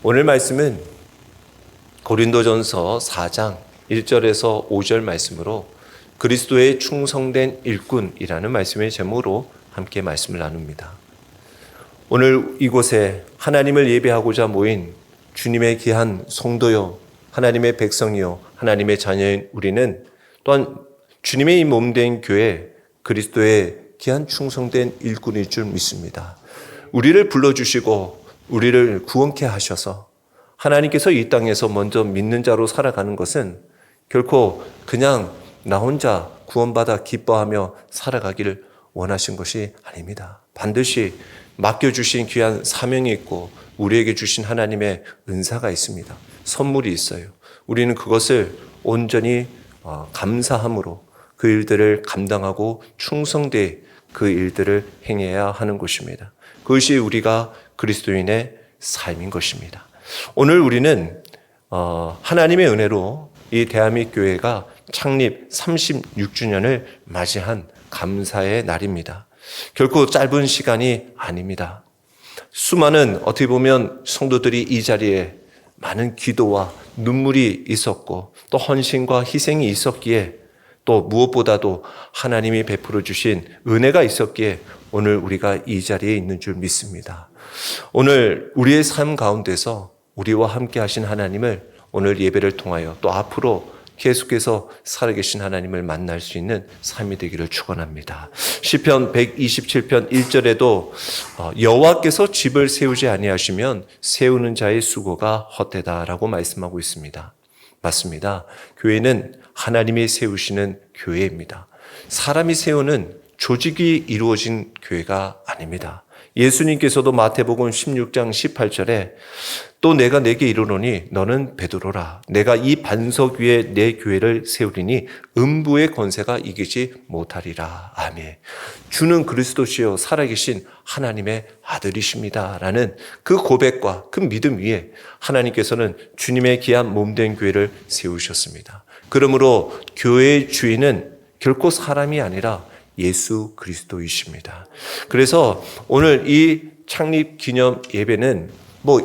오늘 말씀은 고린도전서 4장 1절에서 5절 말씀으로 그리스도의 충성된 일꾼이라는 말씀의 제목으로 함께 말씀을 나눕니다. 오늘 이곳에 하나님을 예배하고자 모인 주님의 귀한 성도요, 하나님의 백성이요, 하나님의 자녀인 우리는 또한 주님의 이 몸된 교회, 그리스도의 귀한 충성된 일꾼일 줄 믿습니다. 우리를 불러주시고 우리를 구원케 하셔서 하나님께서 이 땅에서 먼저 믿는 자로 살아가는 것은 결코 그냥 나 혼자 구원받아 기뻐하며 살아가기를 원하신 것이 아닙니다. 반드시 맡겨주신 귀한 사명이 있고 우리에게 주신 하나님의 은사가 있습니다. 선물이 있어요. 우리는 그것을 온전히 감사함으로 그 일들을 감당하고 충성되이 그 일들을 행해야 하는 것입니다. 그것이 우리가 그리스도인의 삶인 것입니다. 오늘 우리는 하나님의 은혜로 이 대한민국 교회가 창립 36주년을 맞이한 감사의 날입니다. 결코 짧은 시간이 아닙니다. 수많은 어떻게 보면 성도들이 이 자리에 많은 기도와 눈물이 있었고 또 헌신과 희생이 있었기에 또 무엇보다도 하나님이 베풀어 주신 은혜가 있었기에 오늘 우리가 이 자리에 있는 줄 믿습니다. 오늘 우리의 삶 가운데서 우리와 함께 하신 하나님을 오늘 예배를 통하여 또 앞으로 계속해서 살아계신 하나님을 만날 수 있는 삶이 되기를 축원합니다. 시편 127편 1절에도 여호와께서 집을 세우지 아니하시면 세우는 자의 수고가 헛되다라고 말씀하고 있습니다. 맞습니다. 교회는 하나님이 세우시는 교회입니다. 사람이 세우는 조직이 이루어진 교회가 아닙니다. 예수님께서도 마태복음 16장 18절에 또 내가 내게 이르노니 너는 베드로라. 내가 이 반석 위에 내 교회를 세우리니 음부의 권세가 이기지 못하리라. 아멘. 주는 그리스도시요 살아계신 하나님의 아들이십니다. 라는 그 고백과 그 믿음 위에 하나님께서는 주님의 귀한 몸된 교회를 세우셨습니다. 그러므로 교회의 주인은 결코 사람이 아니라 예수 그리스도이십니다. 그래서 오늘 이 창립 기념 예배는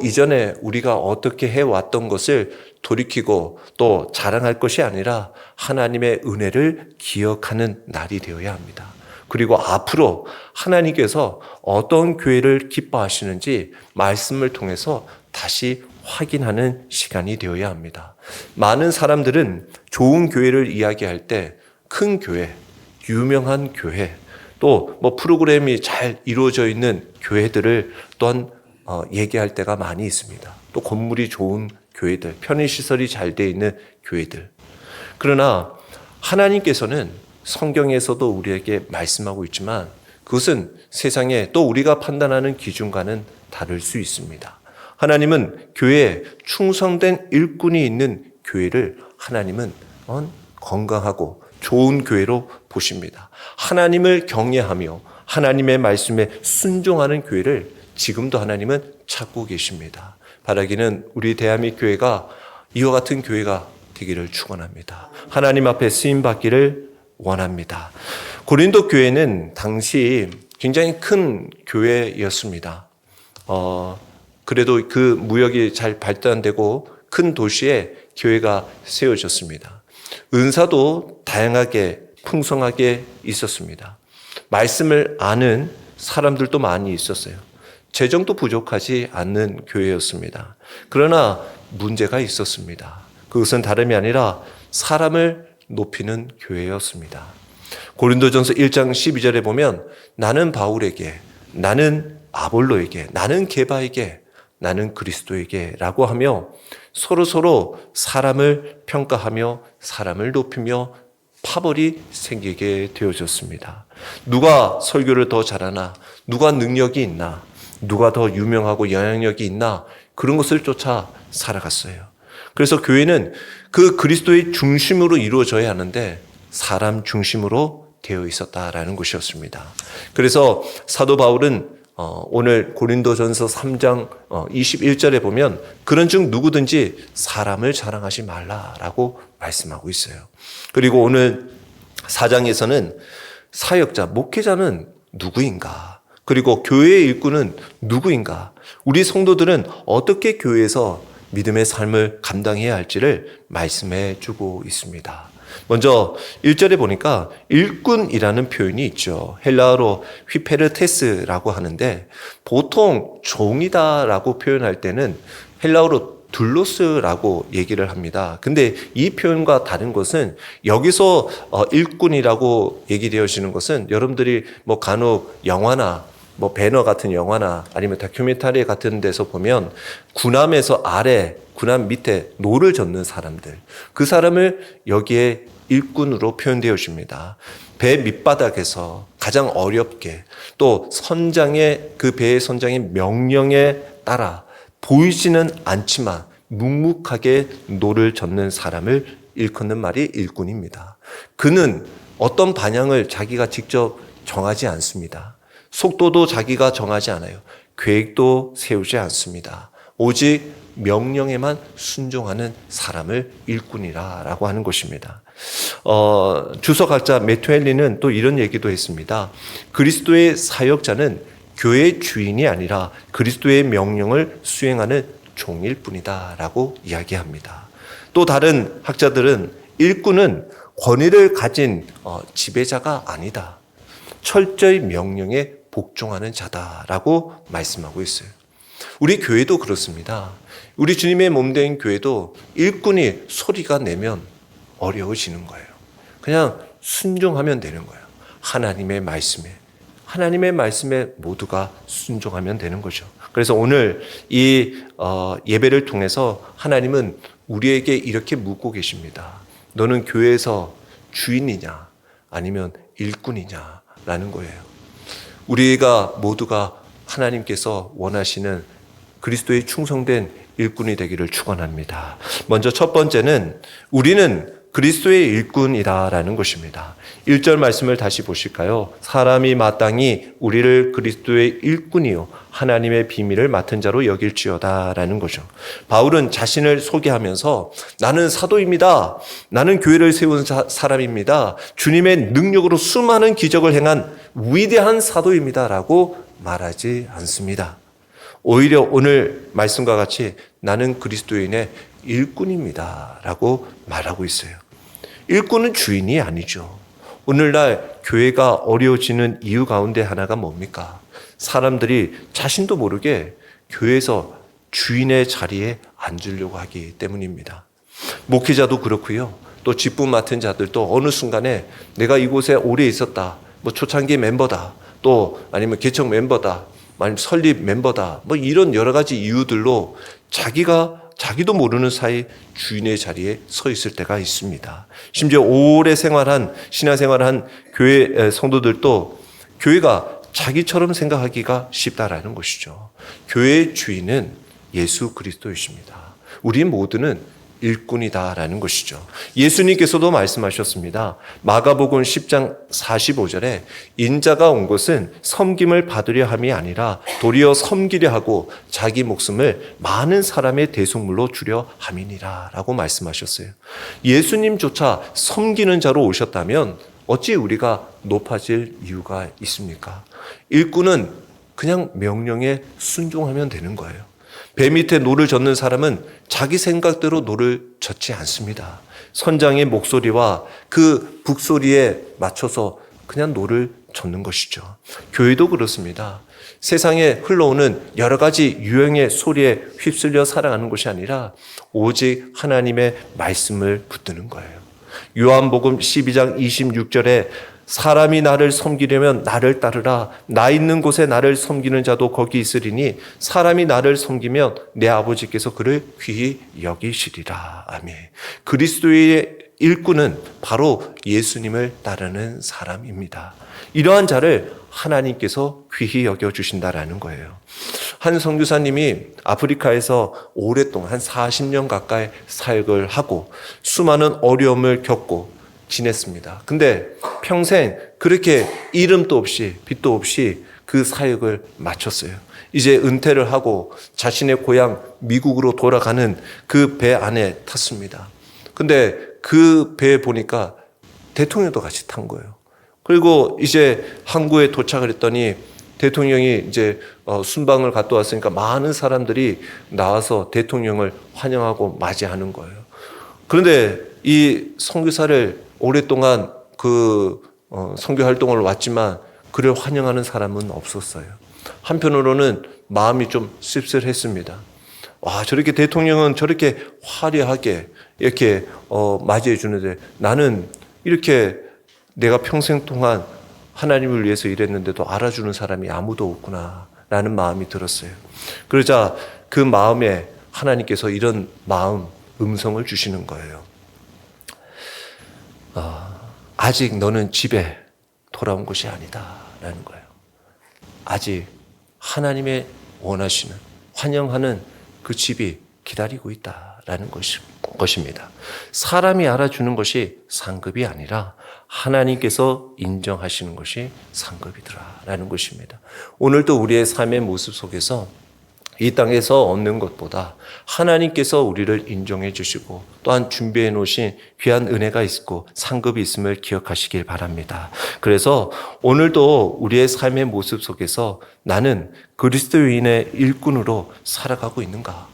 이전에 우리가 어떻게 해왔던 것을 돌이키고 또 자랑할 것이 아니라 하나님의 은혜를 기억하는 날이 되어야 합니다. 그리고 앞으로 하나님께서 어떤 교회를 기뻐하시는지 말씀을 통해서 다시 확인하는 시간이 되어야 합니다. 많은 사람들은 좋은 교회를 이야기할 때 큰 교회, 유명한 교회, 또 프로그램이 잘 이루어져 있는 교회들을 또한 얘기할 때가 많이 있습니다. 또 건물이 좋은 교회들, 편의시설이 잘 돼 있는 교회들. 그러나 하나님께서는 성경에서도 우리에게 말씀하고 있지만 그것은 세상에 또 우리가 판단하는 기준과는 다를 수 있습니다. 하나님은 교회에 충성된 일꾼이 있는 교회를 하나님은 건강하고 좋은 교회로 보십니다. 하나님을 경외하며 하나님의 말씀에 순종하는 교회를 지금도 하나님은 찾고 계십니다. 바라기는 우리 대한민국 교회가 이와 같은 교회가 되기를 축원합니다. 하나님 앞에 쓰임 받기를 원합니다. 고린도 교회는 당시 굉장히 큰 교회였습니다. 그래도 그 무역이 잘 발달되고 큰 도시에 교회가 세워졌습니다. 은사도 다양하게 풍성하게 있었습니다. 말씀을 아는 사람들도 많이 있었어요. 재정도 부족하지 않는 교회였습니다. 그러나 문제가 있었습니다. 그것은 다름이 아니라 사람을 높이는 교회였습니다. 고린도전서 1장 12절에 보면 나는 바울에게, 나는 아볼로에게, 나는 게바에게, 나는 그리스도에게 라고 하며 서로 사람을 평가하며 사람을 높이며 파벌이 생기게 되어졌습니다. 누가 설교를 더 잘하나, 누가 능력이 있나, 누가 더 유명하고 영향력이 있나, 그런 것을 쫓아 살아갔어요. 그래서 교회는 그 그리스도의 중심으로 이루어져야 하는데 사람 중심으로 되어 있었다라는 것이었습니다. 그래서 사도 바울은 오늘 고린도전서 3장 21절에 보면 그런즉 누구든지 사람을 자랑하지 말라라고 말씀하고 있어요. 그리고 오늘 4장에서는 사역자, 목회자는 누구인가? 그리고 교회의 일꾼은 누구인가? 우리 성도들은 어떻게 교회에서 믿음의 삶을 감당해야 할지를 말씀해 주고 있습니다. 먼저 1절에 보니까 일꾼이라는 표현이 있죠. 헬라어로 휘페르테스라고 하는데 보통 종이다라고 표현할 때는 헬라어로 둘로스라고 얘기를 합니다. 근데 이 표현과 다른 것은 여기서 일꾼이라고 얘기되어지는 것은 여러분들이 간혹 영화나 배너 같은 영화나 아니면 다큐멘터리 같은 데서 보면 군함에서 아래, 군함 밑에 노를 젓는 사람들, 그 사람을 여기에 일꾼으로 표현되어집니다. 배 밑바닥에서 가장 어렵게 또 선장의 그 배의 선장의 명령에 따라 보이지는 않지만 묵묵하게 노를 젓는 사람을 일컫는 말이 일꾼입니다. 그는 어떤 방향을 자기가 직접 정하지 않습니다. 속도도 자기가 정하지 않아요. 계획도 세우지 않습니다. 오직 명령에만 순종하는 사람을 일꾼이라고 하는 것입니다. 주석학자 매튜 헨리는 또 이런 얘기도 했습니다. 그리스도의 사역자는 교회의 주인이 아니라 그리스도의 명령을 수행하는 종일 뿐이다 라고 이야기합니다. 또 다른 학자들은 일꾼은 권위를 가진 지배자가 아니다. 철저히 명령에 복종하는 자다라고 말씀하고 있어요. 우리 교회도 그렇습니다. 우리 주님의 몸된 교회도 일꾼이 소리가 내면 어려워지는 거예요. 그냥 순종하면 되는 거예요. 하나님의 말씀에 모두가 순종하면 되는 거죠. 그래서 오늘 이 예배를 통해서 하나님은 우리에게 이렇게 묻고 계십니다. 너는 교회에서 주인이냐 아니면 일꾼이냐라는 거예요. 우리가 모두가 하나님께서 원하시는 그리스도의 충성된 일꾼이 되기를 축원합니다. 먼저 첫 번째는 우리는 그리스도의 일꾼이다라는 것입니다. 1절 말씀을 다시 보실까요? 사람이 마땅히 우리를 그리스도의 일꾼이요 하나님의 비밀을 맡은 자로 여길지어다라는 거죠. 바울은 자신을 소개하면서 나는 사도입니다. 나는 교회를 세운 사람입니다. 주님의 능력으로 수많은 기적을 행한 위대한 사도입니다라고 말하지 않습니다. 오히려 오늘 말씀과 같이 나는 그리스도인의 일꾼입니다라고 말하고 있어요. 일꾼은 주인이 아니죠. 오늘날 교회가 어려워지는 이유 가운데 하나가 뭡니까? 사람들이 자신도 모르게 교회에서 주인의 자리에 앉으려고 하기 때문입니다. 목회자도 그렇고요. 또 직분 맡은 자들도 어느 순간에 내가 이곳에 오래 있었다. 초창기 멤버다. 또 아니면 개척 멤버다. 아니면 설립 멤버다. 이런 여러 가지 이유들로 자기도 모르는 사이 주인의 자리에 서 있을 때가 있습니다. 심지어 오래 신앙생활한 교회 성도들도 교회가 자기처럼 생각하기가 쉽다라는 것이죠. 교회의 주인은 예수 그리스도이십니다. 우리 모두는 일꾼이다라는 것이죠. 예수님께서도 말씀하셨습니다. 마가복음 10장 45절에 인자가 온 것은 섬김을 받으려 함이 아니라 도리어 섬기려 하고 자기 목숨을 많은 사람의 대속물로 주려 함이니라 라고 말씀하셨어요. 예수님조차 섬기는 자로 오셨다면 어찌 우리가 높아질 이유가 있습니까? 일꾼은 그냥 명령에 순종하면 되는 거예요. 배 밑에 노를 젓는 사람은 자기 생각대로 노를 젓지 않습니다. 선장의 목소리와 그 북소리에 맞춰서 그냥 노를 젓는 것이죠. 교회도 그렇습니다. 세상에 흘러오는 여러 가지 유행의 소리에 휩쓸려 살아가는 것이 아니라 오직 하나님의 말씀을 붙드는 거예요. 요한복음 12장 26절에 사람이 나를 섬기려면 나를 따르라. 나 있는 곳에 나를 섬기는 자도 거기 있으리니 사람이 나를 섬기면 내 아버지께서 그를 귀히 여기시리라. 아멘. 그리스도의 일꾼은 바로 예수님을 따르는 사람입니다. 이러한 자를 하나님께서 귀히 여겨주신다라는 거예요. 한 선교사님이 아프리카에서 오랫동안 한 40년 가까이 사역을 하고 수많은 어려움을 겪고 지냈습니다. 근데 평생 그렇게 이름도 없이 빚도 없이 그 사역을 마쳤어요. 이제 은퇴를 하고 자신의 고향 미국으로 돌아가는 그 배 안에 탔습니다. 근데 그 배에 보니까 대통령도 같이 탄 거예요. 그리고 이제 항구에 도착을 했더니 대통령이 이제 순방을 갔다 왔으니까 많은 사람들이 나와서 대통령을 환영하고 맞이하는 거예요. 그런데 이 선교사를 오랫동안 선교 활동을 왔지만 그를 환영하는 사람은 없었어요. 한편으로는 마음이 좀 씁쓸했습니다. 와, 저렇게 대통령은 저렇게 화려하게 이렇게 맞이해 주는데 나는 이렇게 내가 평생 동안 하나님을 위해서 일했는데도 알아주는 사람이 아무도 없구나 라는 마음이 들었어요. 그러자 그 마음에 하나님께서 이런 음성을 주시는 거예요. 아직 너는 집에 돌아온 것이 아니다 라는 거예요. 아직 하나님의 원하시는, 환영하는 그 집이 기다리고 있다라는 것입니다. 사람이 알아주는 것이 상급이 아니라 하나님께서 인정하시는 것이 상급이더라라는 것입니다. 오늘도 우리의 삶의 모습 속에서 이 땅에서 얻는 것보다 하나님께서 우리를 인정해 주시고 또한 준비해 놓으신 귀한 은혜가 있고 상급이 있음을 기억하시길 바랍니다. 그래서 오늘도 우리의 삶의 모습 속에서 나는 그리스도인의 일꾼으로 살아가고 있는가?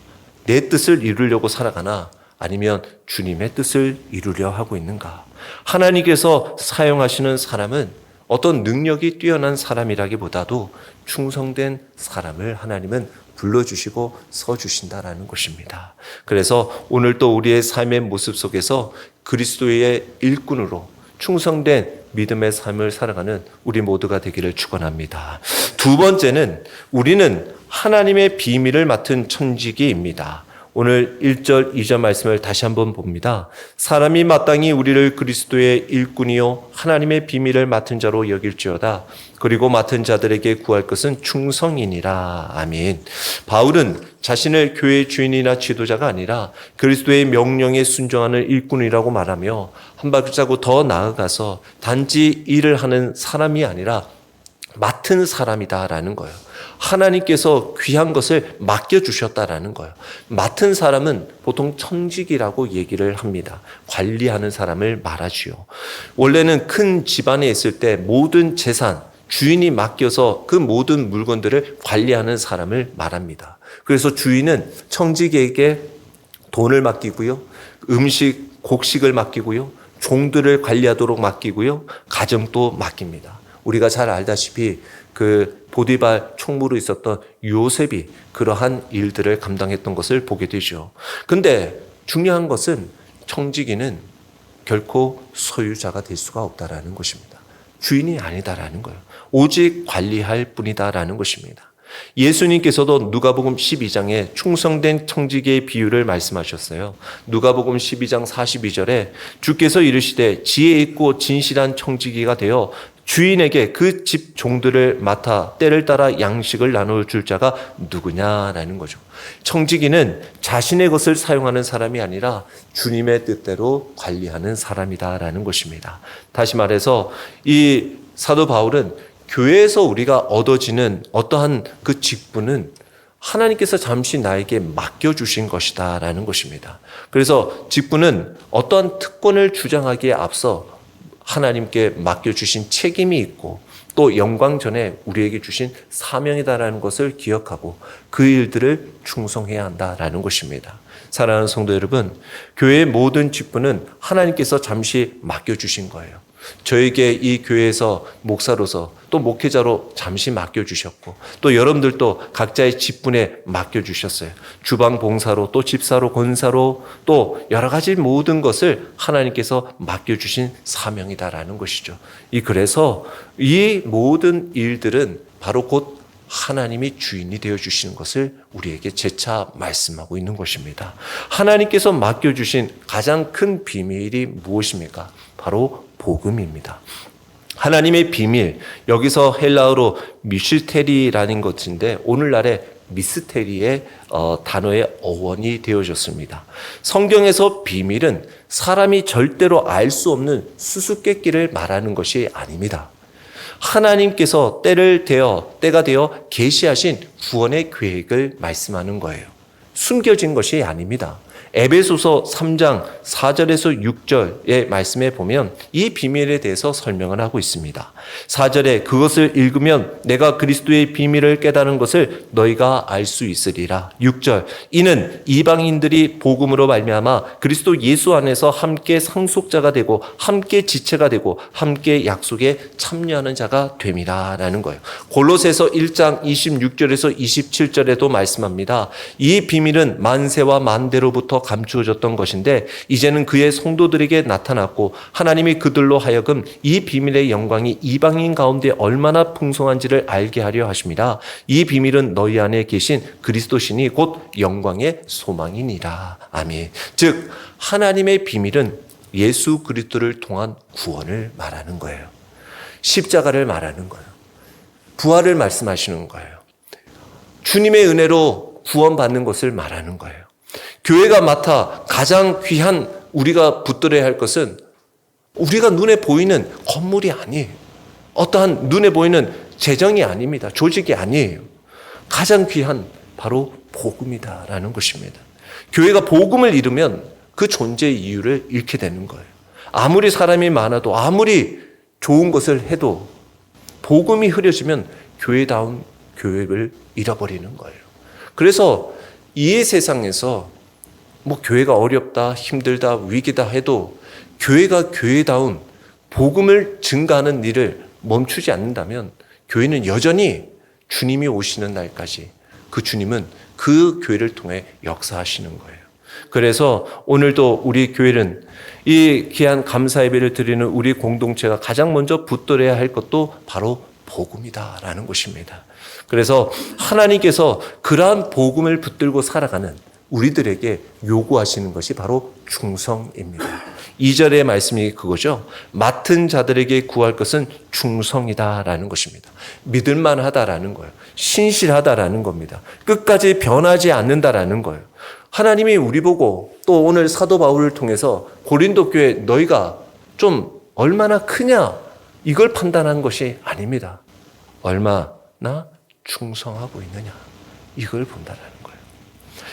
내 뜻을 이루려고 살아가나? 아니면 주님의 뜻을 이루려 하고 있는가? 하나님께서 사용하시는 사람은 어떤 능력이 뛰어난 사람이라기보다도 충성된 사람을 하나님은 불러주시고 서주신다라는 것입니다. 그래서 오늘 또 우리의 삶의 모습 속에서 그리스도의 일꾼으로 충성된 믿음의 삶을 살아가는 우리 모두가 되기를 축원합니다. 두 번째는 우리는 하나님의 비밀을 맡은 천지기입니다. 오늘 1절, 2절 말씀을 다시 한번 봅니다. 사람이 마땅히 우리를 그리스도의 일꾼이요 하나님의 비밀을 맡은 자로 여길지어다. 그리고 맡은 자들에게 구할 것은 충성이니라. 아멘. 바울은 자신을 교회의 주인이나 지도자가 아니라 그리스도의 명령에 순종하는 일꾼이라고 말하며 한 발자국 더 나아가서 단지 일을 하는 사람이 아니라 맡은 사람이다라는 거예요. 하나님께서 귀한 것을 맡겨주셨다라는 거예요. 맡은 사람은 보통 천직이라고 얘기를 합니다. 관리하는 사람을 말하지요. 원래는 큰 집안에 있을 때 모든 재산, 주인이 맡겨서 그 모든 물건들을 관리하는 사람을 말합니다. 그래서 주인은 청지기에게 돈을 맡기고요. 곡식을 맡기고요. 종들을 관리하도록 맡기고요. 가정도 맡깁니다. 우리가 잘 알다시피 그 보디발 총무로 있었던 요셉이 그러한 일들을 감당했던 것을 보게 되죠. 근데 중요한 것은 청지기는 결코 소유자가 될 수가 없다라는 것입니다. 주인이 아니다라는 거예요. 오직 관리할 뿐이다라는 것입니다. 예수님께서도 누가복음 12장에 충성된 청지기의 비유를 말씀하셨어요. 누가복음 12장 42절에 주께서 이르시되 지혜 있고 진실한 청지기가 되어 주인에게 그 집 종들을 맡아 때를 따라 양식을 나눠줄 자가 누구냐라는 거죠. 청지기는 자신의 것을 사용하는 사람이 아니라 주님의 뜻대로 관리하는 사람이다라는 것입니다. 다시 말해서 이 사도 바울은 교회에서 우리가 얻어지는 어떠한 그 직분은 하나님께서 잠시 나에게 맡겨주신 것이다라는 것입니다. 그래서 직분은 어떠한 특권을 주장하기에 앞서 하나님께 맡겨주신 책임이 있고 또 영광 전에 우리에게 주신 사명이다라는 것을 기억하고 그 일들을 충성해야 한다라는 것입니다. 사랑하는 성도 여러분, 교회의 모든 직분은 하나님께서 잠시 맡겨주신 거예요. 저에게 이 교회에서 목사로서 또 목회자로 잠시 맡겨주셨고 또 여러분들도 각자의 직분에 맡겨주셨어요. 주방 봉사로 또 집사로 권사로 또 여러 가지 모든 것을 하나님께서 맡겨주신 사명이다라는 것이죠. 그래서 이 모든 일들은 바로 곧 하나님이 주인이 되어주시는 것을 우리에게 재차 말씀하고 있는 것입니다. 하나님께서 맡겨주신 가장 큰 비밀이 무엇입니까? 바로 복음입니다. 하나님의 비밀, 여기서 헬라어로 미스테리라는 것인데 오늘날의 미스테리의 단어의 어원이 되어졌습니다. 성경에서 비밀은 사람이 절대로 알 수 없는 수수께끼를 말하는 것이 아닙니다. 하나님께서 때가 되어 계시하신 구원의 계획을 말씀하는 거예요. 숨겨진 것이 아닙니다. 에베소서 3장 4절에서 6절의 말씀에 보면 이 비밀에 대해서 설명을 하고 있습니다. 4절에 그것을 읽으면 내가 그리스도의 비밀을 깨달은 것을 너희가 알 수 있으리라. 6절 이는 이방인들이 복음으로 말미암아 그리스도 예수 안에서 함께 상속자가 되고 함께 지체가 되고 함께 약속에 참여하는 자가 됨이라 라는 거예요. 골로새서 1장 26절에서 27절에도 말씀합니다. 이 비밀은 만세와 만대로부터 감추어졌던 것인데 이제는 그의 성도들에게 나타났고 하나님이 그들로 하여금 이 비밀의 영광이 이방인 가운데 얼마나 풍성한지를 알게 하려 하십니다. 이 비밀은 너희 안에 계신 그리스도시니 곧 영광의 소망이니라. 아멘. 즉 하나님의 비밀은 예수 그리스도를 통한 구원을 말하는 거예요. 십자가를 말하는 거예요. 부활을 말씀하시는 거예요. 주님의 은혜로 구원받는 것을 말하는 거예요. 교회가 맡아 가장 귀한 우리가 붙들어야 할 것은 우리가 눈에 보이는 건물이 아니에요. 어떠한 눈에 보이는 재정이 아닙니다. 조직이 아니에요. 가장 귀한 바로 복음이다라는 것입니다. 교회가 복음을 잃으면 그 존재의 이유를 잃게 되는 거예요. 아무리 사람이 많아도 아무리 좋은 것을 해도 복음이 흐려지면 교회다운 교회를 잃어버리는 거예요. 그래서 이 세상에서 뭐 교회가 어렵다, 힘들다, 위기다 해도 교회가 교회다운 복음을 증가하는 일을 멈추지 않는다면 교회는 여전히 주님이 오시는 날까지 그 주님은 그 교회를 통해 역사하시는 거예요. 그래서 오늘도 우리 교회는 이 귀한 감사 예배를 드리는 우리 공동체가 가장 먼저 붙들어야 할 것도 바로 복음이다라는 것입니다. 그래서 하나님께서 그러한 복음을 붙들고 살아가는 우리들에게 요구하시는 것이 바로 충성입니다. 2절의 말씀이 그거죠. 맡은 자들에게 구할 것은 충성이다라는 것입니다. 믿을만 하다라는 거예요. 신실하다라는 겁니다. 끝까지 변하지 않는다라는 거예요. 하나님이 우리 보고 또 오늘 사도 바울을 통해서 고린도 교회 너희가 좀 얼마나 크냐 이걸 판단한 것이 아닙니다. 얼마나 충성하고 있느냐 이걸 본다라는 거예요.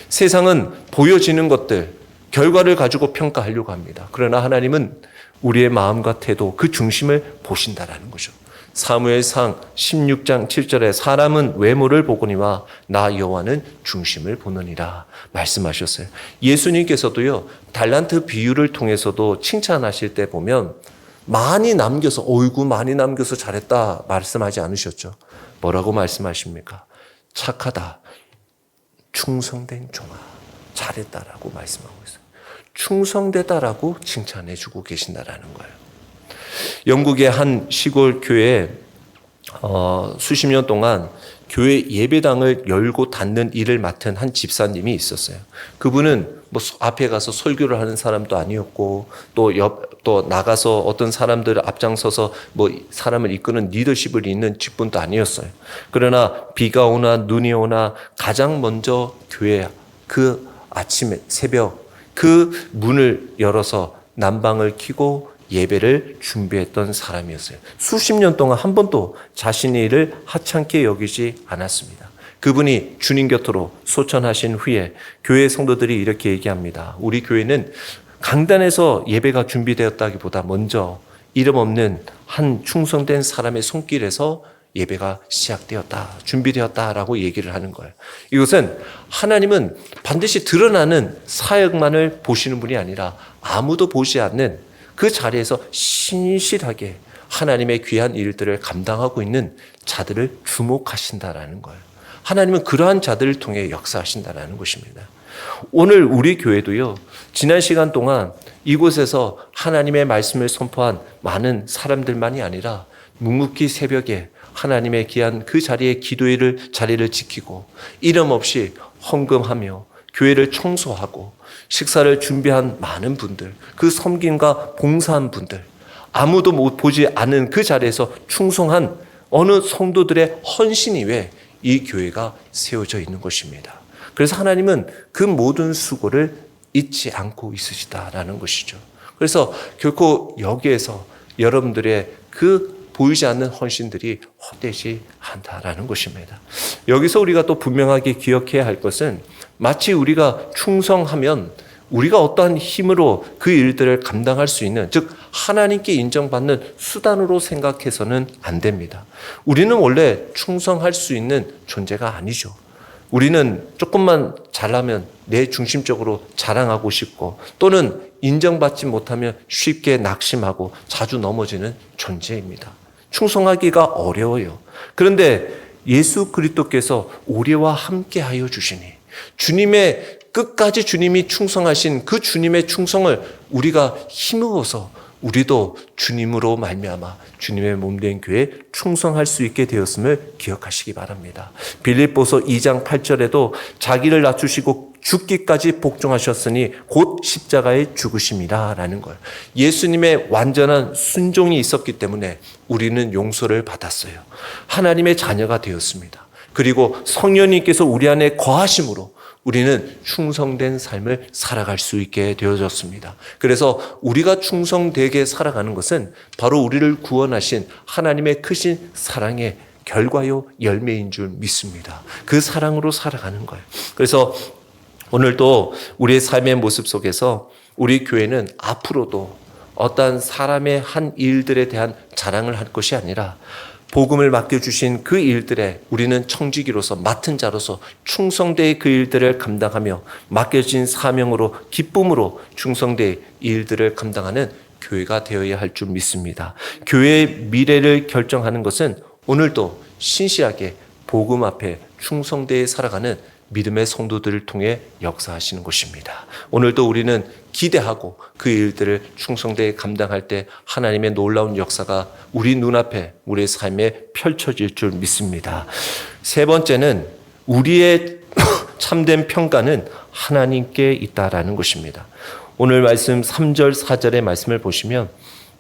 세상은 보여지는 것들 결과를 가지고 평가하려고 합니다. 그러나 하나님은 우리의 마음과 태도 그 중심을 보신다라는 거죠. 사무엘상 16장 7절에 사람은 외모를 보거니와 나 여호와는 중심을 보느니라 말씀하셨어요. 예수님께서도요 달란트 비유를 통해서도 칭찬하실 때 보면 많이 남겨서 어이구 많이 남겨서 잘했다 말씀하지 않으셨죠. 뭐라고 말씀하십니까? 착하다 충성된 종아 잘했다라고 말씀하고 있어요. 충성되다라고 칭찬해 주고 계신다라는 거예요. 영국의 한 시골 교회에 수십 년 동안 교회 예배당을 열고 닫는 일을 맡은 한 집사님이 있었어요. 그분은 뭐 앞에 가서 설교를 하는 사람도 아니었고 또 나가서 어떤 사람들을 앞장서서 뭐 사람을 이끄는 리더십을 잇는 직분도 아니었어요. 그러나 비가 오나 눈이 오나 가장 먼저 교회 그 아침에 새벽 그 문을 열어서 난방을 켜고 예배를 준비했던 사람이었어요. 수십 년 동안 한 번도 자신의 일을 하찮게 여기지 않았습니다. 그분이 주님 곁으로 소천하신 후에 교회 성도들이 이렇게 얘기합니다. 우리 교회는 강단에서 예배가 준비되었다기보다 먼저 이름 없는 한 충성된 사람의 손길에서 예배가 시작되었다, 준비되었다라고 얘기를 하는 거예요. 이것은 하나님은 반드시 드러나는 사역만을 보시는 분이 아니라 아무도 보지 않는 그 자리에서 신실하게 하나님의 귀한 일들을 감당하고 있는 자들을 주목하신다라는 거예요. 하나님은 그러한 자들을 통해 역사하신다라는 것입니다. 오늘 우리 교회도요, 지난 시간 동안 이곳에서 하나님의 말씀을 선포한 많은 사람들만이 아니라 묵묵히 새벽에 하나님의 귀한 그 자리에 기도의 자리를 지키고 이름 없이 헌금하며 교회를 청소하고 식사를 준비한 많은 분들, 그 섬김과 봉사한 분들, 아무도 못 보지 않은 그 자리에서 충성한 어느 성도들의 헌신 이외에 이 교회가 세워져 있는 것입니다. 그래서 하나님은 그 모든 수고를 잊지 않고 있으시다라는 것이죠. 그래서 결코 여기에서 여러분들의 그 보이지 않는 헌신들이 헛되지 않다라는 것입니다. 여기서 우리가 또 분명하게 기억해야 할 것은 마치 우리가 충성하면 우리가 어떠한 힘으로 그 일들을 감당할 수 있는, 즉 하나님께 인정받는 수단으로 생각해서는 안 됩니다. 우리는 원래 충성할 수 있는 존재가 아니죠. 우리는 조금만 잘나면 내 중심적으로 자랑하고 싶고, 또는 인정받지 못하면 쉽게 낙심하고 자주 넘어지는 존재입니다. 충성하기가 어려워요. 그런데 예수 그리스도께서 우리와 함께하여 주시니, 주님의 끝까지 주님이 충성하신 그 주님의 충성을 우리가 힘입어서 우리도 주님으로 말미암아 주님의 몸된 교회에 충성할 수 있게 되었음을 기억하시기 바랍니다. 빌립보서 2장 8절에도 자기를 낮추시고 죽기까지 복종하셨으니 곧 십자가에 죽으심이라 라는 걸, 예수님의 완전한 순종이 있었기 때문에 우리는 용서를 받았어요. 하나님의 자녀가 되었습니다. 그리고 성령님께서 우리 안에 거하심으로 우리는 충성된 삶을 살아갈 수 있게 되어졌습니다. 그래서 우리가 충성되게 살아가는 것은 바로 우리를 구원하신 하나님의 크신 사랑의 결과요 열매인 줄 믿습니다. 그 사랑으로 살아가는 거예요. 그래서 오늘도 우리의 삶의 모습 속에서 우리 교회는 앞으로도 어떠한 사람의 한 일들에 대한 자랑을 할 것이 아니라 복음을 맡겨주신 그 일들에 우리는 청지기로서 맡은 자로서 충성되이 그 일들을 감당하며 맡겨진 사명으로 기쁨으로 충성되이 이 일들을 감당하는 교회가 되어야 할 줄 믿습니다. 교회의 미래를 결정하는 것은 오늘도 신실하게 복음 앞에 충성되이 살아가는 믿음의 성도들을 통해 역사하시는 것입니다. 오늘도 우리는 기대하고 그 일들을 충성되이 감당할 때 하나님의 놀라운 역사가 우리 눈앞에 우리의 삶에 펼쳐질 줄 믿습니다. 세 번째는 우리의 참된 평가는 하나님께 있다라는 것입니다. 오늘 말씀 3절 4절의 말씀을 보시면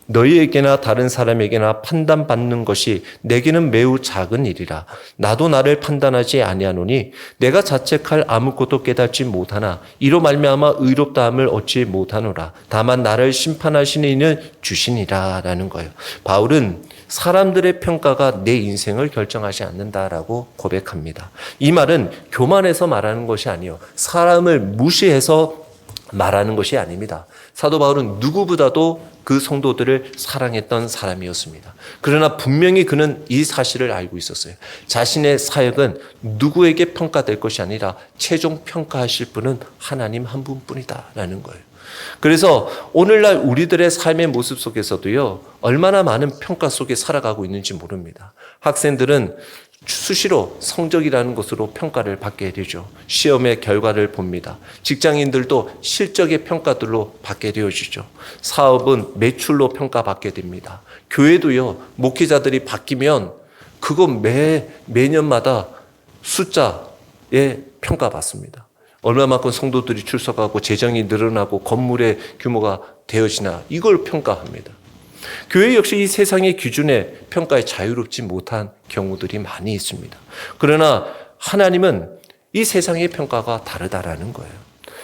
너희에게나 다른 사람에게나 판단받는 것이 내게는 매우 작은 일이라. 나도 나를 판단하지 아니하노니 내가 자책할 아무것도 깨닫지 못하나 이로 말미암아 의롭다함을 얻지 못하노라. 다만 나를 심판하시는 이는 주시니라 라는 거예요. 바울은 사람들의 평가가 내 인생을 결정하지 않는다라고 고백합니다. 이 말은 교만해서 말하는 것이 아니요, 사람을 무시해서 말하는 것이 아닙니다. 사도 바울은 누구보다도 그 성도들을 사랑했던 사람이었습니다. 그러나 분명히 그는 이 사실을 알고 있었어요. 자신의 사역은 누구에게 평가될 것이 아니라 최종 평가하실 분은 하나님 한 분뿐이다라는 거예요. 그래서 오늘날 우리들의 삶의 모습 속에서도요, 얼마나 많은 평가 속에 살아가고 있는지 모릅니다. 학생들은 수시로 성적이라는 것으로 평가를 받게 되죠. 시험의 결과를 봅니다. 직장인들도 실적의 평가들로 받게 되어지죠. 사업은 매출로 평가받게 됩니다. 교회도요, 목회자들이 바뀌면 그거 매년마다 숫자에 평가받습니다. 얼마만큼 성도들이 출석하고 재정이 늘어나고 건물의 규모가 되어지나 이걸 평가합니다. 교회 역시 이 세상의 기준에 평가에 자유롭지 못한 경우들이 많이 있습니다. 그러나 하나님은 이 세상의 평가가 다르다라는 거예요.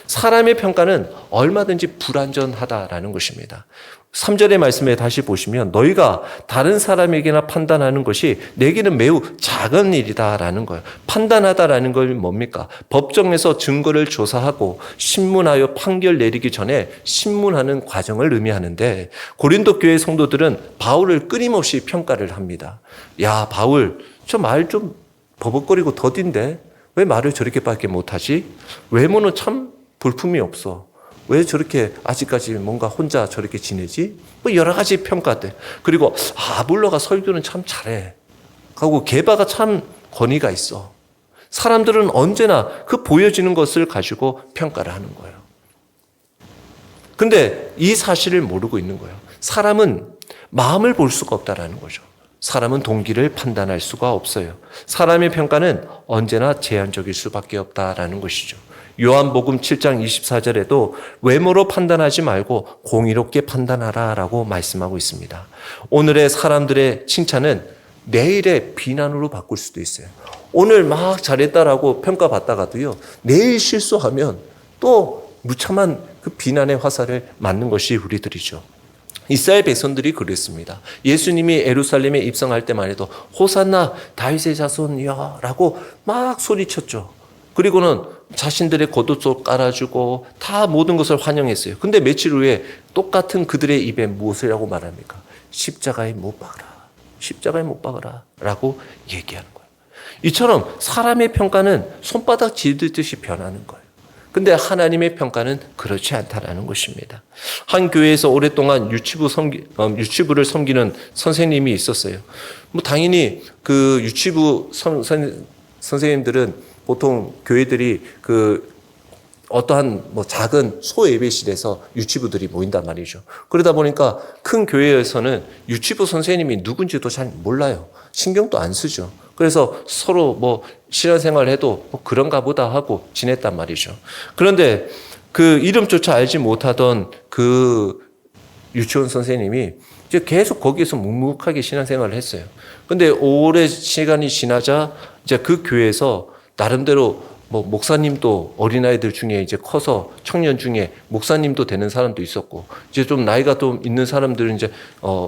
사람의 평가는 얼마든지 불완전하다라는 것입니다. 3절의 말씀에 다시 보시면 너희가 다른 사람에게나 판단하는 것이 내게는 매우 작은 일이다라는 거예요. 판단하다라는 건 뭡니까? 법정에서 증거를 조사하고 신문하여 판결 내리기 전에 신문하는 과정을 의미하는데, 고린도 교회 성도들은 바울을 끊임없이 평가를 합니다. 야, 바울 저 말 좀 버벅거리고 더딘데 왜 말을 저렇게밖에 못하지? 외모는 참 볼품이 없어. 왜 저렇게 아직까지 뭔가 혼자 저렇게 지내지? 뭐 여러 가지 평가들. 그리고 아볼로가 설교는 참 잘해. 하고 게바가 참 권위가 있어. 사람들은 언제나 그 보여지는 것을 가지고 평가를 하는 거예요. 근데 이 사실을 모르고 있는 거예요. 사람은 마음을 볼 수가 없다라는 거죠. 사람은 동기를 판단할 수가 없어요. 사람의 평가는 언제나 제한적일 수밖에 없다라는 것이죠. 요한복음 7장 24절에도 외모로 판단하지 말고 공의롭게 판단하라라고 말씀하고 있습니다. 오늘의 사람들의 칭찬은 내일의 비난으로 바꿀 수도 있어요. 오늘 막 잘했다라고 평가받다가도요, 내일 실수하면 또 무참한 그 비난의 화살을 맞는 것이 우리들이죠. 이스라엘 백성들이 그랬습니다. 예수님이 예루살렘에 입성할 때만 해도 호산나 다윗의 자손이여 라고 막 소리쳤죠. 그리고는 자신들의 겉옷도 깔아주고 다 모든 것을 환영했어요. 근데 며칠 후에 똑같은 그들의 입에 무엇이라고 말합니까? 십자가에 못 박아라. 십자가에 못 박아라. 라고 얘기하는 거예요. 이처럼 사람의 평가는 손바닥 지듯이 변하는 거예요. 근데 하나님의 평가는 그렇지 않다라는 것입니다. 한 교회에서 오랫동안 유치부를 섬기는 선생님이 있었어요. 뭐 당연히 그 유치부 선생님들은 보통 교회들이 그 어떠한 뭐 작은 소예배실에서 유치부들이 모인단 말이죠. 그러다 보니까 큰 교회에서는 유치부 선생님이 누군지도 잘 몰라요. 신경도 안 쓰죠. 그래서 서로 뭐 신앙생활을 해도 뭐 그런가 보다 하고 지냈단 말이죠. 그런데 그 이름조차 알지 못하던 그 유치원 선생님이 이제 계속 거기에서 묵묵하게 신앙생활을 했어요. 근데 오래 시간이 지나자 이제 그 교회에서 나름대로 뭐 목사님도 어린아이들 중에 이제 커서 청년 중에 목사님도 되는 사람도 있었고, 이제 좀 나이가 좀 있는 사람들은 이제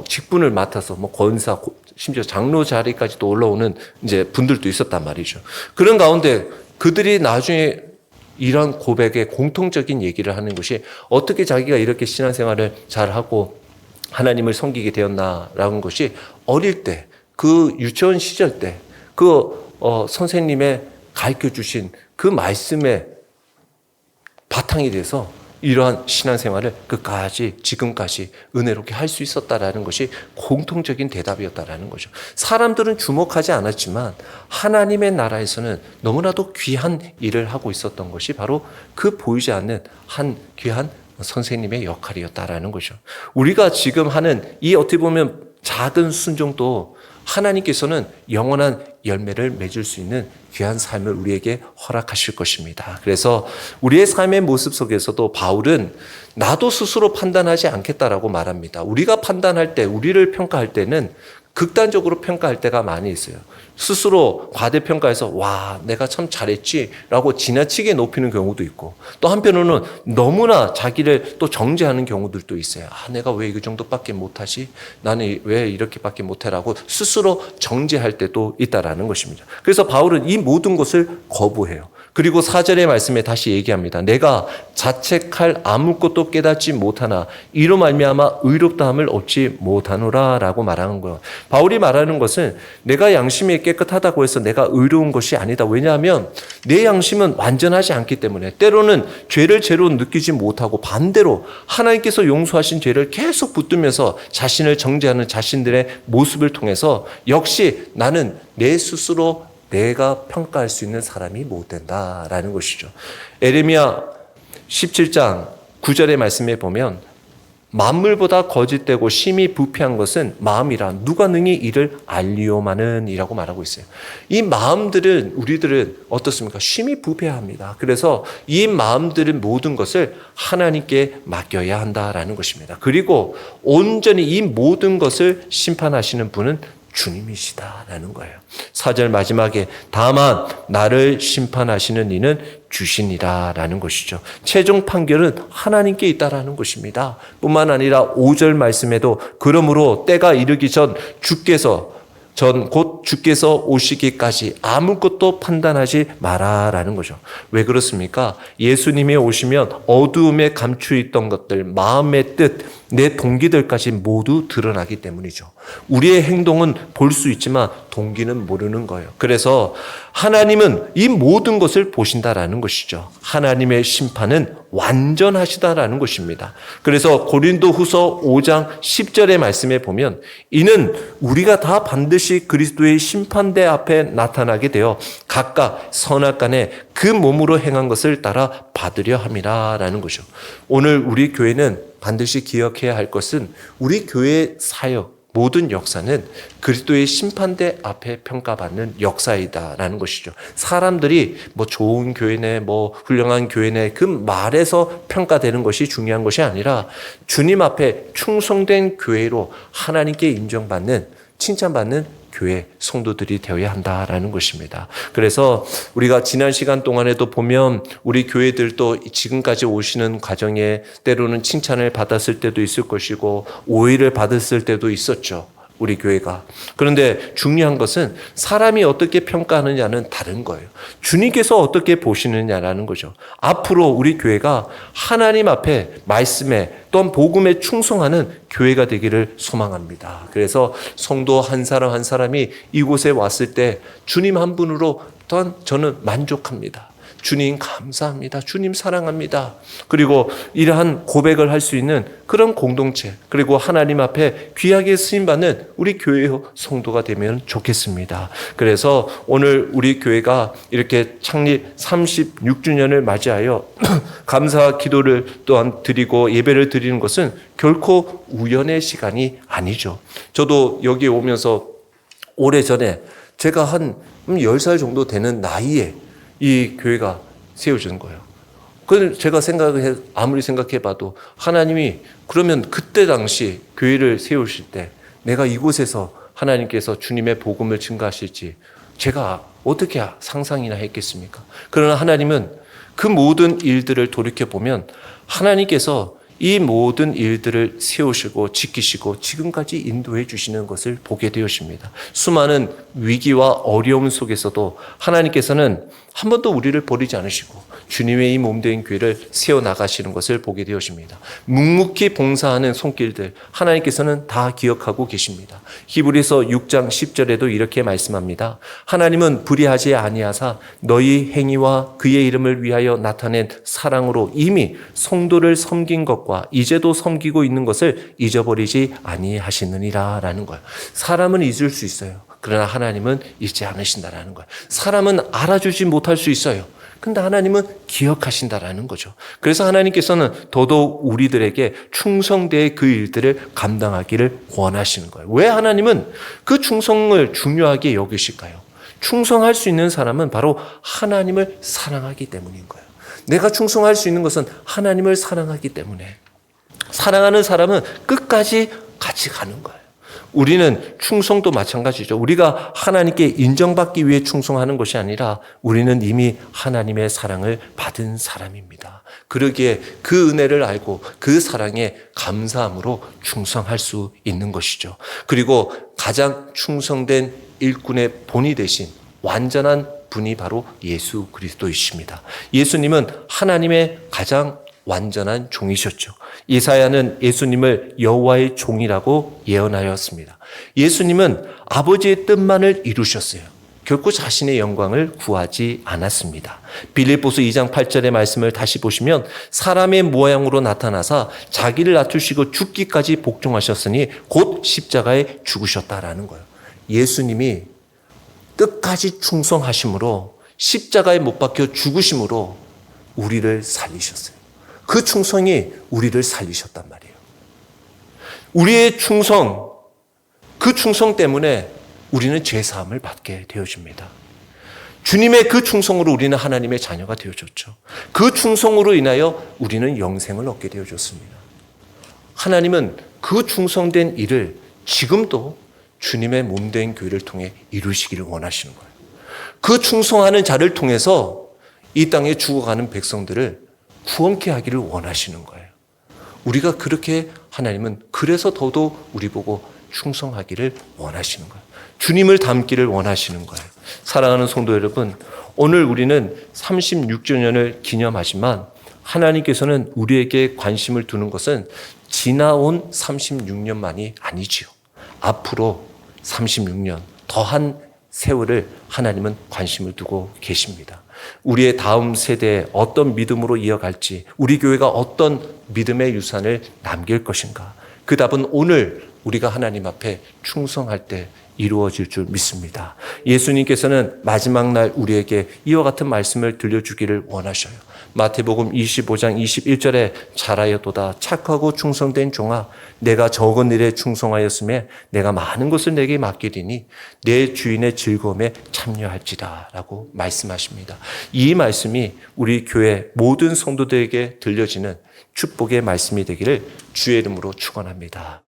직분을 맡아서 뭐 권사, 심지어 장로 자리까지도 올라오는 이제 분들도 있었단 말이죠. 그런 가운데 그들이 나중에 이런 고백의 공통적인 얘기를 하는 것이 어떻게 자기가 이렇게 신앙생활을 잘하고 하나님을 섬기게 되었나라는 것이 어릴 때 그 유치원 시절 때 그 선생님의 가르쳐 주신 그 말씀의 바탕이 돼서 이러한 신앙생활을 끝까지 지금까지 은혜롭게 할 수 있었다라는 것이 공통적인 대답이었다라는 거죠. 사람들은 주목하지 않았지만 하나님의 나라에서는 너무나도 귀한 일을 하고 있었던 것이 바로 그 보이지 않는 한 귀한 선생님의 역할이었다라는 거죠. 우리가 지금 하는 이 어떻게 보면 작은 순종도 하나님께서는 영원한 열매를 맺을 수 있는 귀한 삶을 우리에게 허락하실 것입니다. 그래서 우리의 삶의 모습 속에서도 바울은 나도 스스로 판단하지 않겠다라고 말합니다. 우리가 판단할 때, 우리를 평가할 때는 극단적으로 평가할 때가 많이 있어요. 스스로 과대평가해서 와, 내가 참 잘했지 라고 지나치게 높이는 경우도 있고, 또 한편으로는 너무나 자기를 또 정죄하는 경우들도 있어요. 아, 내가 왜 이 정도밖에 못하지? 나는 왜 이렇게밖에 못해라고 스스로 정죄할 때도 있다라는 것입니다. 그래서 바울은 이 모든 것을 거부해요. 그리고 4절의 말씀에 다시 얘기합니다. 내가 자책할 아무것도 깨닫지 못하나 이로 말미암아 의롭다함을 얻지 못하노라 라고 말하는 거예요. 바울이 말하는 것은 내가 양심이 깨끗하다고 해서 내가 의로운 것이 아니다. 왜냐하면 내 양심은 완전하지 않기 때문에 때로는 죄를 죄로 느끼지 못하고 반대로 하나님께서 용서하신 죄를 계속 붙들면서 자신을 정죄하는 자신들의 모습을 통해서 역시 나는 내 스스로 내가 평가할 수 있는 사람이 못 된다라는 것이죠. 에레미야 17장 9절의 말씀에 보면 만물보다 거짓되고 심히 부패한 것은 마음이라 누가 능히 이를 알리오마는 이라고 말하고 있어요. 이 마음들은 우리들은 어떻습니까? 심히 부패합니다. 그래서 이 마음들은 모든 것을 하나님께 맡겨야 한다라는 것입니다. 그리고 온전히 이 모든 것을 심판하시는 분은 주님이시다라는 거예요. 4절 마지막에 다만 나를 심판하시는 이는 주시니라라는 것이죠. 최종 판결은 하나님께 있다라는 것입니다. 뿐만 아니라 5절 말씀에도 그러므로 때가 이르기 전 곧 주께서 오시기까지 아무것도 판단하지 마라라는 거죠. 왜 그렇습니까? 예수님이 오시면 어두움에 감추어 있던 것들, 마음의 뜻, 내 동기들까지 모두 드러나기 때문이죠. 우리의 행동은 볼 수 있지만 동기는 모르는 거예요. 그래서 하나님은 이 모든 것을 보신다라는 것이죠. 하나님의 심판은 완전하시다라는 것입니다. 그래서 고린도후서 5장 10절의 말씀에 보면 이는 우리가 다 반드시 그리스도의 심판대 앞에 나타나게 되어 각각 선악간에 그 몸으로 행한 것을 따라 받으려 함이라라는 것이죠. 오늘 우리 교회는 반드시 기억해야 할 것은 우리 교회의 사역, 모든 역사는 그리스도의 심판대 앞에 평가받는 역사이다라는 것이죠. 사람들이 뭐 좋은 교회네, 뭐 훌륭한 교회네 그 말에서 평가되는 것이 중요한 것이 아니라 주님 앞에 충성된 교회로 하나님께 인정받는, 칭찬받는 교회 성도들이 되어야 한다라는 것입니다. 그래서 우리가 지난 시간 동안에도 보면 우리 교회들도 지금까지 오시는 과정에 때로는 칭찬을 받았을 때도 있을 것이고 오해를 받았을 때도 있었죠. 우리 교회가. 그런데 중요한 것은 사람이 어떻게 평가하느냐는 다른 거예요. 주님께서 어떻게 보시느냐라는 거죠. 앞으로 우리 교회가 하나님 앞에 말씀에 또한 복음에 충성하는 교회가 되기를 소망합니다. 그래서 성도 한 사람 한 사람이 이곳에 왔을 때 주님 한 분으로 또한 저는 만족합니다. 주님 감사합니다. 주님 사랑합니다. 그리고 이러한 고백을 할 수 있는 그런 공동체, 그리고 하나님 앞에 귀하게 쓰임받는 우리 교회의 성도가 되면 좋겠습니다. 그래서 오늘 우리 교회가 이렇게 창립 36주년을 맞이하여 감사 기도를 또한 드리고 예배를 드리는 것은 결코 우연의 시간이 아니죠. 저도 여기 오면서 오래전에 제가 한 10살 정도 되는 나이에 이 교회가 세워진 거예요. 그래서 제가 아무리 생각해봐도 하나님이 그러면 그때 당시 교회를 세우실 때 내가 이곳에서 하나님께서 주님의 복음을 증거하실지 제가 어떻게 상상이나 했겠습니까? 그러나 하나님은 그 모든 일들을 돌이켜보면 하나님께서 이 모든 일들을 세우시고 지키시고 지금까지 인도해 주시는 것을 보게 되었습니다. 수많은 위기와 어려움 속에서도 하나님께서는 한 번도 우리를 버리지 않으시고 주님의 이 몸된 교회를 세워나가시는 것을 보게 되었습니다. 묵묵히 봉사하는 손길들 하나님께서는 다 기억하고 계십니다. 히브리서 6장 10절에도 이렇게 말씀합니다. 하나님은 불의하지 아니하사 너희 행위와 그의 이름을 위하여 나타낸 사랑으로 이미 성도를 섬긴 것과 이제도 섬기고 있는 것을 잊어버리지 아니하시느니라 라는 거예요. 사람은 잊을 수 있어요. 그러나 하나님은 잊지 않으신다라는 거예요. 사람은 알아주지 못할 수 있어요. 근데 하나님은 기억하신다라는 거죠. 그래서 하나님께서는 더더욱 우리들에게 충성되의 그 일들을 감당하기를 원하시는 거예요. 왜 하나님은 그 충성을 중요하게 여기실까요? 충성할 수 있는 사람은 바로 하나님을 사랑하기 때문인 거예요. 내가 충성할 수 있는 것은 하나님을 사랑하기 때문에. 사랑하는 사람은 끝까지 같이 가는 거예요. 우리는 충성도 마찬가지죠. 우리가 하나님께 인정받기 위해 충성하는 것이 아니라 우리는 이미 하나님의 사랑을 받은 사람입니다. 그러기에 그 은혜를 알고 그 사랑에 감사함으로 충성할 수 있는 것이죠. 그리고 가장 충성된 일꾼의 본이 되신 완전한 분이 바로 예수 그리스도이십니다. 예수님은 하나님의 가장 완전한 종이셨죠. 이사야는 예수님을 여호와의 종이라고 예언하였습니다. 예수님은 아버지의 뜻만을 이루셨어요. 결코 자신의 영광을 구하지 않았습니다. 빌립보서 2장 8절의 말씀을 다시 보시면 사람의 모양으로 나타나사 자기를 낮추시고 죽기까지 복종하셨으니 곧 십자가에 죽으셨다라는 거예요. 예수님이 끝까지 충성하심으로 십자가에 못 박혀 죽으심으로 우리를 살리셨어요. 그 충성이 우리를 살리셨단 말이에요. 우리의 충성, 그 충성 때문에 우리는 죄사함을 받게 되어집니다. 주님의 그 충성으로 우리는 하나님의 자녀가 되어졌죠. 그 충성으로 인하여 우리는 영생을 얻게 되어졌습니다. 하나님은 그 충성된 일을 지금도 주님의 몸된 교회를 통해 이루시기를 원하시는 거예요. 그 충성하는 자를 통해서 이 땅에 죽어가는 백성들을 구원케 하기를 원하시는 거예요. 우리가 그렇게 하나님은 그래서 더더욱 우리 보고 충성하기를 원하시는 거예요. 주님을 닮기를 원하시는 거예요. 사랑하는 성도 여러분, 오늘 우리는 36주년을 기념하지만 하나님께서는 우리에게 관심을 두는 것은 지나온 36년만이 아니지요. 앞으로 36년 더한 세월을 하나님은 관심을 두고 계십니다. 우리의 다음 세대에 어떤 믿음으로 이어갈지, 우리 교회가 어떤 믿음의 유산을 남길 것인가, 그 답은 오늘 우리가 하나님 앞에 충성할 때 이루어질 줄 믿습니다. 예수님께서는 마지막 날 우리에게 이와 같은 말씀을 들려주기를 원하셔요. 마태복음 25장 21절에 잘하였도다 착하고 충성된 종아, 내가 적은 일에 충성하였음에 내가 많은 것을 내게 맡기리니 내 주인의 즐거움에 참여할지다 라고 말씀하십니다. 이 말씀이 우리 교회 모든 성도들에게 들려지는 축복의 말씀이 되기를 주의 이름으로 축원합니다.